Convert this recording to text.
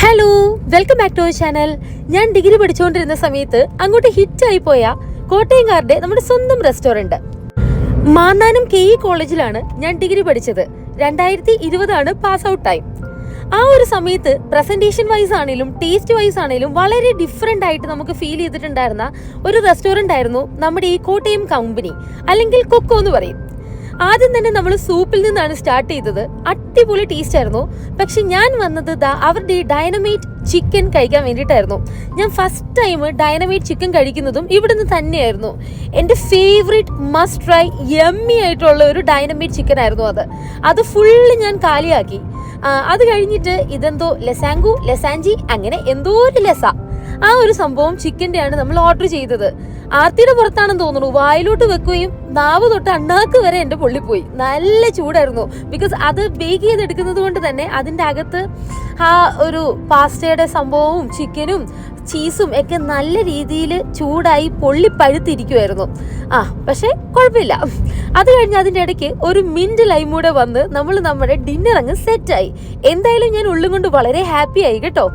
Hello, welcome back to our channel. ഞാൻ degree പഠിച്ചുകൊണ്ടിരുന്ന സമയത്ത് അങ്ങോട്ട് ഹിറ്റായി പോയ കോട്ടയംകാരുടെ നമ്മുടെ സ്വന്തം റെസ്റ്റോറൻറ്റ് മാന്നാനം KE കോളേജിലാണ് ഞാൻ ഡിഗ്രി പഠിച്ചത്. 2020 പാസ് ഔട്ട് ടൈം. ആ ഒരു സമയത്ത് പ്രസന്റേഷൻ വൈസ് ആണെങ്കിലും ടേസ്റ്റ് വൈസ് ആണെങ്കിലും വളരെ ഡിഫറെൻ്റ് ആയിട്ട് നമുക്ക് ഫീൽ ചെയ്തിട്ടുണ്ടായിരുന്ന ഒരു റെസ്റ്റോറൻ്റ് ആയിരുന്നു നമ്മുടെ ഈ കോട്ടയം കമ്പനി, അല്ലെങ്കിൽ കൊക്കോ എന്ന് പറയും. ആദ്യം തന്നെ നമ്മൾ സൂപ്പിൽ നിന്നാണ് സ്റ്റാർട്ട് ചെയ്തത്. അടിപൊളി ടേസ്റ്റ് ആയിരുന്നു. പക്ഷെ ഞാൻ വന്നത് അവരുടെ ഈ ഡൈനമൈറ്റ് ചിക്കൻ കഴിക്കാൻ വേണ്ടിയിട്ടായിരുന്നു. ഞാൻ ഫസ്റ്റ് ടൈം ഡൈനമൈറ്റ് ചിക്കൻ കഴിക്കുന്നതും ഇവിടുന്ന് തന്നെയായിരുന്നു. എൻ്റെ ഫേവറേറ്റ് മസ്റ്റ് ട്രൈ യമ്മി ആയിട്ടുള്ള ഒരു ഡൈനമൈറ്റ് ചിക്കൻ ആയിരുന്നു അത് ഫുള്ള് ഞാൻ കാലിയാക്കി. അത് കഴിഞ്ഞിട്ട് ഇതെന്തോ ലെസാഞ്ചി അങ്ങനെ എന്തോ ഒരു ആ ഒരു സംഭവം ചിക്കൻ്റെയാണ് നമ്മൾ ഓർഡർ ചെയ്തത്. ആർത്തിയുടെ പുറത്താണെന്ന് തോന്നുന്നു. വായിലോട്ട് വെക്കുകയും നാവ് തൊട്ട് അണ്ണാക്ക് വരെ എൻ്റെ പൊള്ളിപ്പോയി. നല്ല ചൂടായിരുന്നു. ബിക്കോസ് അത് ബേക്ക് ചെയ്തെടുക്കുന്നത് കൊണ്ട് തന്നെ അതിൻ്റെ അകത്ത് ആ ഒരു പാസ്റ്റയുടെ സംഭവവും ചിക്കനും ചീസും ഒക്കെ നല്ല രീതിയിൽ ചൂടായി പൊള്ളിപ്പഴുത്തിരിക്കുമായിരുന്നു. പക്ഷെ കുഴപ്പമില്ല. അത് കഴിഞ്ഞ് അതിൻ്റെ ഇടയ്ക്ക് ഒരു മിൻറ്റ് ലൈമൂടെ വന്ന് നമ്മൾ നമ്മുടെ ഡിന്നർ അങ്ങ് സെറ്റായി. എന്തായാലും ഞാൻ ഉള്ളും കൊണ്ട് വളരെ ഹാപ്പി ആയി കേട്ടോ.